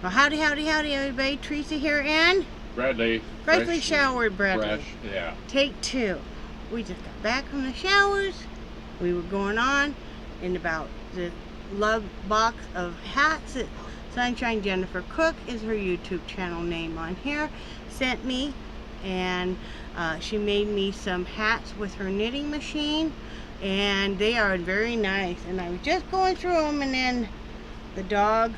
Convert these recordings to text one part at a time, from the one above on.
Well, howdy, everybody. Teresa here and Bradley. freshly showered Bradley. Fresh, yeah. Take 2. We just got back from the showers. We were going on in about the love box of hats that Sunshine Jennifer Cook is her YouTube channel name on here, sent me, and she made me some hats with her knitting machine, and they are very nice. And I was just going through them, and then the dog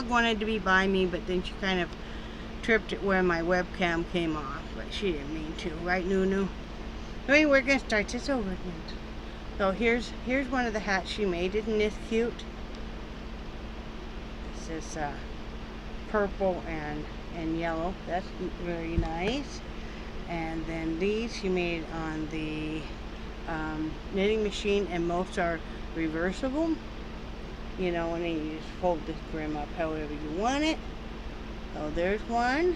wanted to be by me, but then she kind of tripped it where my webcam came off, but she didn't mean to, right, Nunu? Anyway, we're gonna start this over again. So here's one of the hats she made. Isn't this cute? This is purple and yellow. That's very nice. And then these she made on the knitting machine, and most are reversible. You know, and then you just fold this brim up however you want it. So there's one.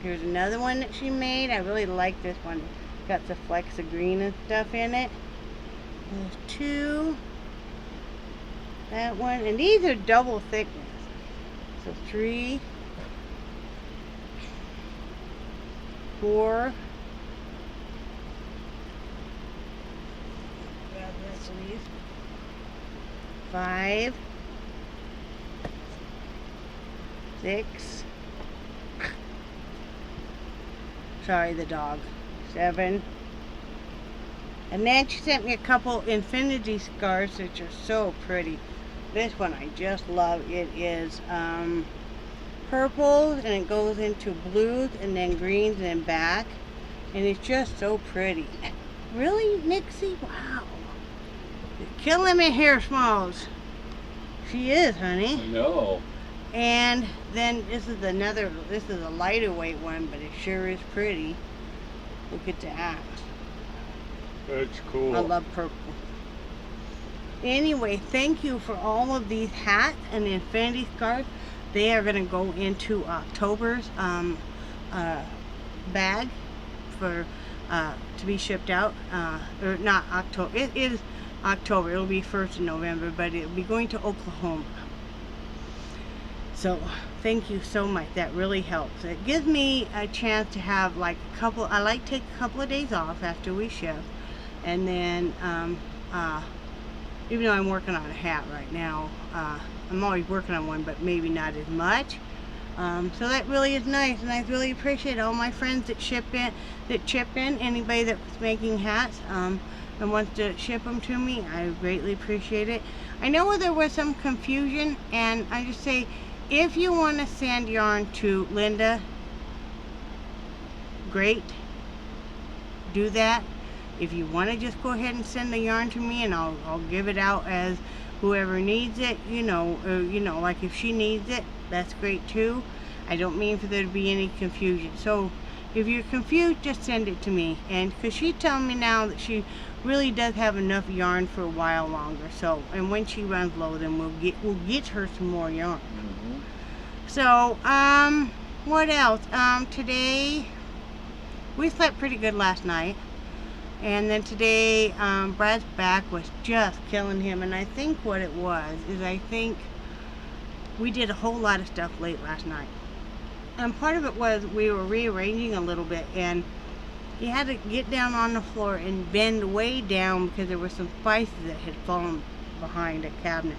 Here's another one that she made. I really like this one. Got the flecks of green and stuff in it. There's 2. That one. And these are double thickness. So 3, 4. Grab this leaf. 5, 6. Sorry, the dog. 7. And then she sent me a couple infinity scarves, which are so pretty. This one I just love. It is purple, and it goes into blues and then greens and then back, and it's just so pretty. Really, Nixie? Wow. You're killing me here, Smalls. She is, honey. I know. And then this is a lighter weight one, but it sure is pretty. Look at that. That's cool. I love purple. Anyway, thank you for all of these hats and the infinity scarves. They are going to go into October's bag for to be shipped out. Or not October. It is October. It'll be 1st of November, but it'll be going to Oklahoma. So thank you so much. That really helps. It gives me a chance to have like I like to take a couple of days off after we ship, and then even though I'm working on a hat right now, I'm always working on one, but maybe not as much. So that really is nice, and I really appreciate all my friends that chip in, anybody that's making hats and wants to ship them to me. I greatly appreciate it. I know there was some confusion, and I just say, if you want to send yarn to Linda, great, do that. If you want to just go ahead and send the yarn to me, and I'll give it out as whoever needs it, you know, like if she needs it, that's great too. I don't mean for there to be any confusion. So if you're confused, just send it to me. And because she's telling me now that she really does have enough yarn for a while longer. So, and when she runs low, then we'll get her some more yarn. Mm-hmm. So, what else? Today we slept pretty good last night, and then today Brad's back was just killing him, and I think what it was is I think we did a whole lot of stuff late last night, and part of it was we were rearranging a little bit, and he had to get down on the floor and bend way down because there were some spices that had fallen behind a cabinet.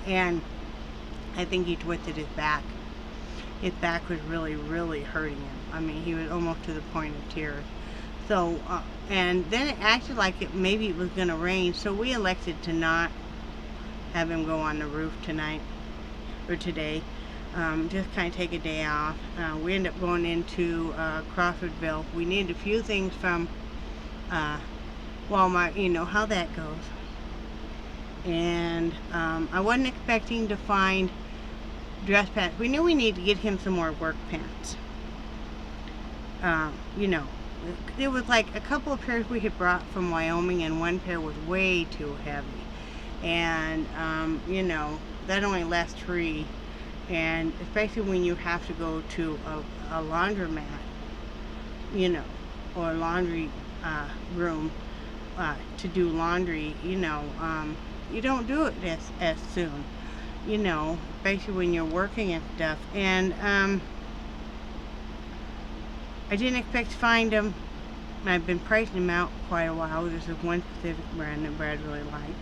And I think he twisted his back. His back was really, really hurting him. I mean, he was almost to the point of tears. So, and then it acted like maybe it was going to rain, so we elected to not have him go on the roof tonight, or today. Just kind of take a day off. We ended up going into Crawfordville. We needed a few things from Walmart, you know how that goes. And I wasn't expecting to find dress pants. We knew we needed to get him some more work pants. You know, there was like a couple of pairs we had brought from Wyoming, and one pair was way too heavy. And, you know, that only lasts 3. And especially when you have to go to a laundromat, you know, or a laundry room, to do laundry, you don't do it as soon, especially when you're working and stuff. And I didn't expect to find them. I've been pricing them out quite a while. There's this one specific brand that Brad really likes.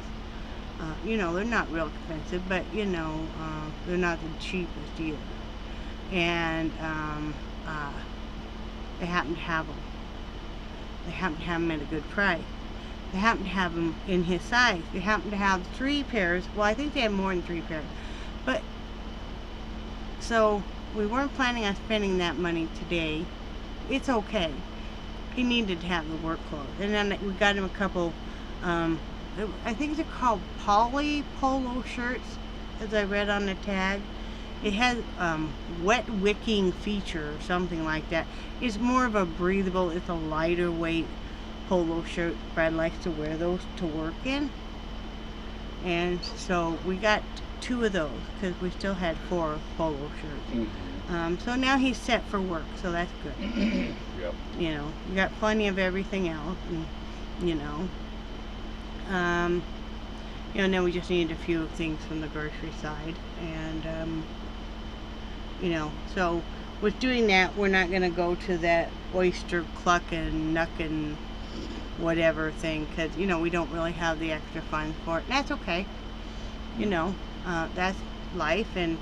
They're not real expensive, but they're not the cheapest either. And they happen to have them. They happen to have them at a good price. They happen to have them in his size. They happen to have 3 pairs. Well, I think they have more than 3 pairs. But, so, we weren't planning on spending that money today. It's okay. He needed to have the work clothes. And then we got him a couple, I think they're called poly polo shirts, as I read on the tag. It has wet wicking feature or something like that. It's more of a breathable, it's a lighter weight polo shirt. Brad likes to wear those to work in. And so we got 2 of those because we still had 4 polo shirts. So now he's set for work, so that's good. Yep. We got plenty of everything else, and then we just needed a few things from the grocery side, and so with doing that, we're not going to go to that oyster clucking, knucking, whatever thing, because, we don't really have the extra funds for it. And that's okay. That's life, and,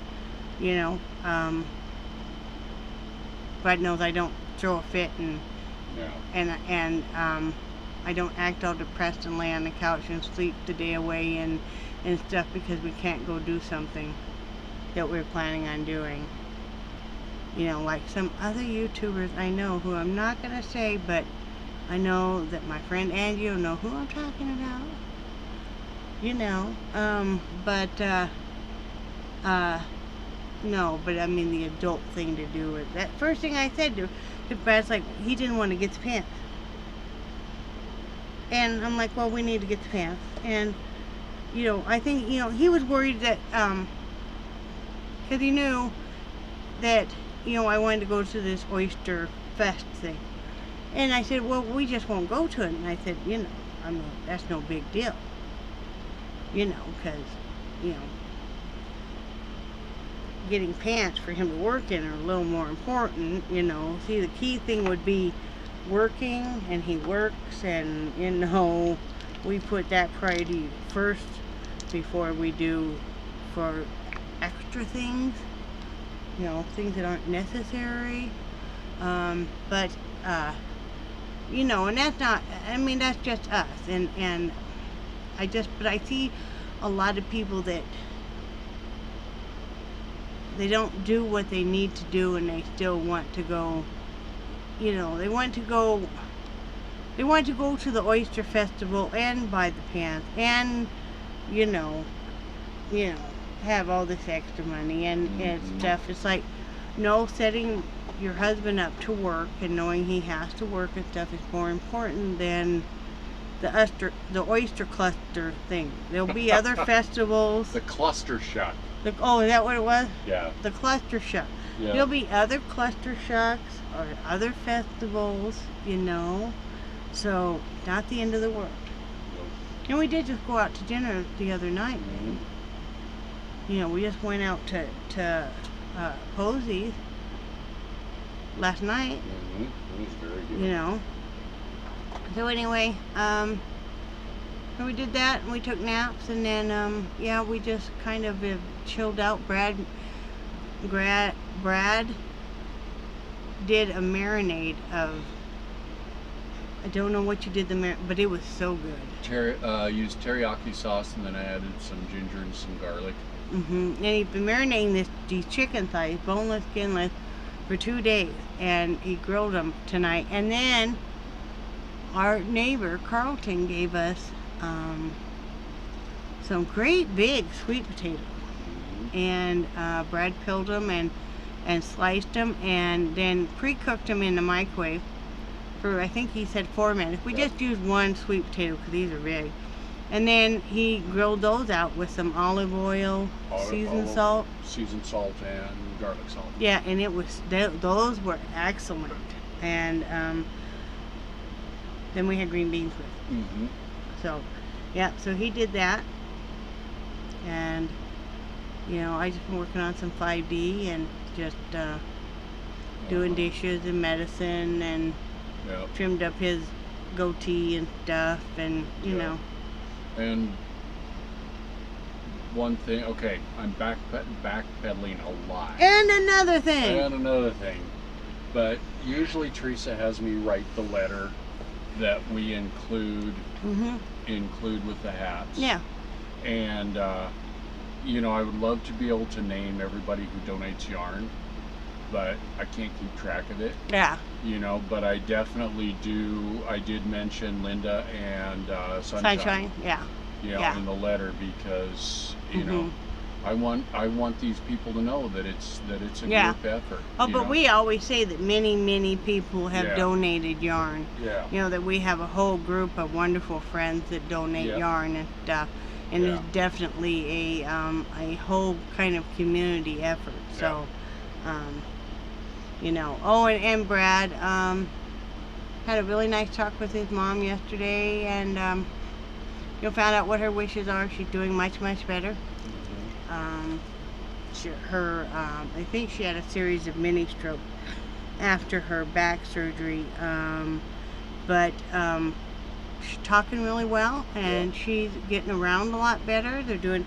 God knows I don't throw a fit, and I don't act all depressed and lay on the couch and sleep the day away and stuff because we can't go do something that we're planning on doing. Like some other YouTubers I know, who I'm not going to say, but I know that my friend Angie will know who I'm talking about. No, but I mean the adult thing to do with that. First thing I said to Brad's like, he didn't want to get the pants. And I'm like, well, we need to get the pants. And, I think, he was worried that, because he knew that, I wanted to go to this Oyster Fest thing. And I said, well, we just won't go to it. And I said, that's no big deal. Because, getting pants for him to work in are a little more important, See, the key thing would be working, and he works, and, we put that priority first before we do for extra things, things that aren't necessary. And that's not, that's just us, and but I see a lot of people that they don't do what they need to do, and they still want to go, they want to go to the Oyster Festival and buy the pants and, have all this extra money and stuff. It's like, no, setting your husband up to work and knowing he has to work and stuff is more important than the oyster cluster thing. There'll be other festivals. The cluster shot. Oh, is that what it was? Yeah. The cluster shock. Yeah. There'll be other cluster shocks or other festivals, So, not the end of the world. Nope. And we did just go out to dinner the other night. We just went out to Posey's last night. It was very good. So anyway, so we did that, and we took naps, and then, we just kind of chilled out. Brad did a marinade of, I don't know what you did but it was so good. Used teriyaki sauce, and then I added some ginger and some garlic. And he's been marinating these chicken thighs, boneless, skinless, for 2 days, and he grilled them tonight. And then our neighbor Carlton gave us some great big sweet potatoes, and Brad peeled them and sliced them, and then pre-cooked them in the microwave for, I think he said 4 minutes. We just used 1 sweet potato because these are big. And then he grilled those out with some olive oil, seasoned salt and garlic salt. Yeah, and it was, those were excellent. And Then we had green beans with. Mm-hmm. So, yeah, so he did that. And, I just been working on some 5D and just doing dishes and medicine and Yep. trimmed up his goatee and stuff and, you know. And one thing, okay, I'm backpedaling a lot. And another thing. But usually Teresa has me write the letter that we include with the hats. Yeah. And I would love to be able to name everybody who donates yarn, but I can't keep track of it. Yeah. But I definitely do. I did mention Linda and Sunshine. Yeah. In the letter, because I want these people to know that it's a group effort. Oh, but we always say that many people have donated yarn. Yeah. That we have a whole group of wonderful friends that donate yarn and stuff. And it's definitely a whole kind of community effort. So, Oh, and Brad had a really nice talk with his mom yesterday, and found out what her wishes are. She's doing much better. I think she had a series of mini strokes after her back surgery, but she's talking really well, and she's getting around a lot better. They're doing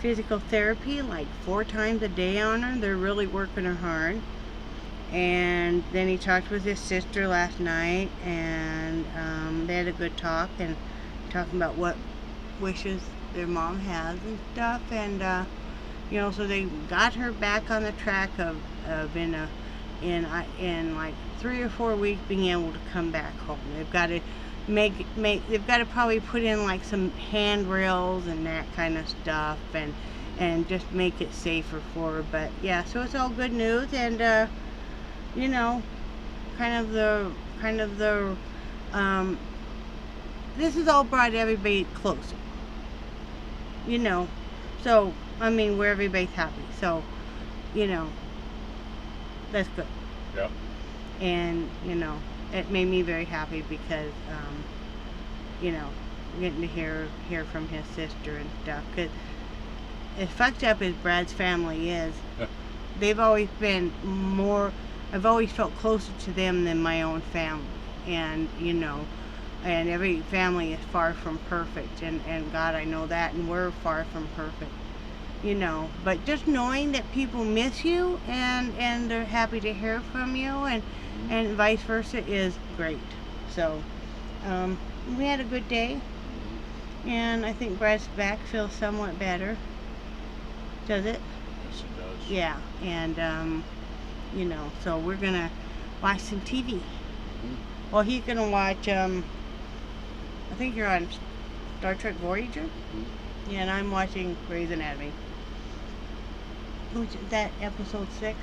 physical therapy like 4 times a day on her. They're really working her hard. And then he talked with his sister last night, and they had a good talk and talking about what wishes their mom has and stuff. And so they got her back on the track of in like 3 or 4 weeks being able to come back home. They've got to they've got to probably put in like some handrails and that kind of stuff, and just make it safer for her. But yeah, so it's all good news, and this has all brought everybody closer. So where everybody's happy. So, that's good. Yep. And it made me very happy because getting to hear from his sister and stuff. Cause as fucked up as Brad's family is, they've always been more. I've always felt closer to them than my own family, and and every family is far from perfect, and God, I know that, and we're far from perfect, but just knowing that people miss you and they're happy to hear from you, and vice versa, is great. So we had a good day, and I think Brad's back feels somewhat better. Does it? Yes, it does. Yeah, and so we're gonna watch some TV. Well, he's gonna watch I think you're on Star Trek Voyager. Yeah, and I'm watching Grey's Anatomy. Which is that episode 6?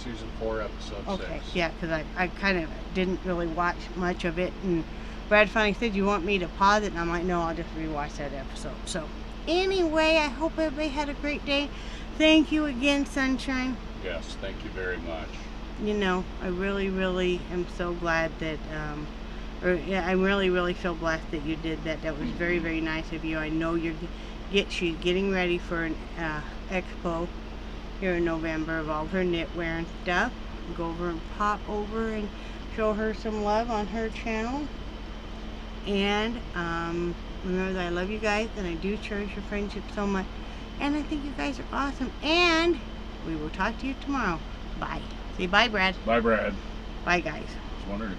Season 4, episode 6. Okay, yeah, because I kind of didn't really watch much of it, and Brad finally said, "You want me to pause it?" And I'm like, "No, I'll just rewatch that episode." So anyway, I hope everybody had a great day. Thank you again, Sunshine. Yes, thank you very much. I really am so glad that I really feel blessed that you did that. That was very nice of you. I know she's getting ready for an expo here in November of all her knitwear and stuff. Go over and pop over and show her some love on her channel. And remember that I love you guys, and I do cherish your friendship so much. And I think you guys are awesome. And we will talk to you tomorrow. Bye. Say bye, Brad. Bye, Brad. Bye, guys. I was wondering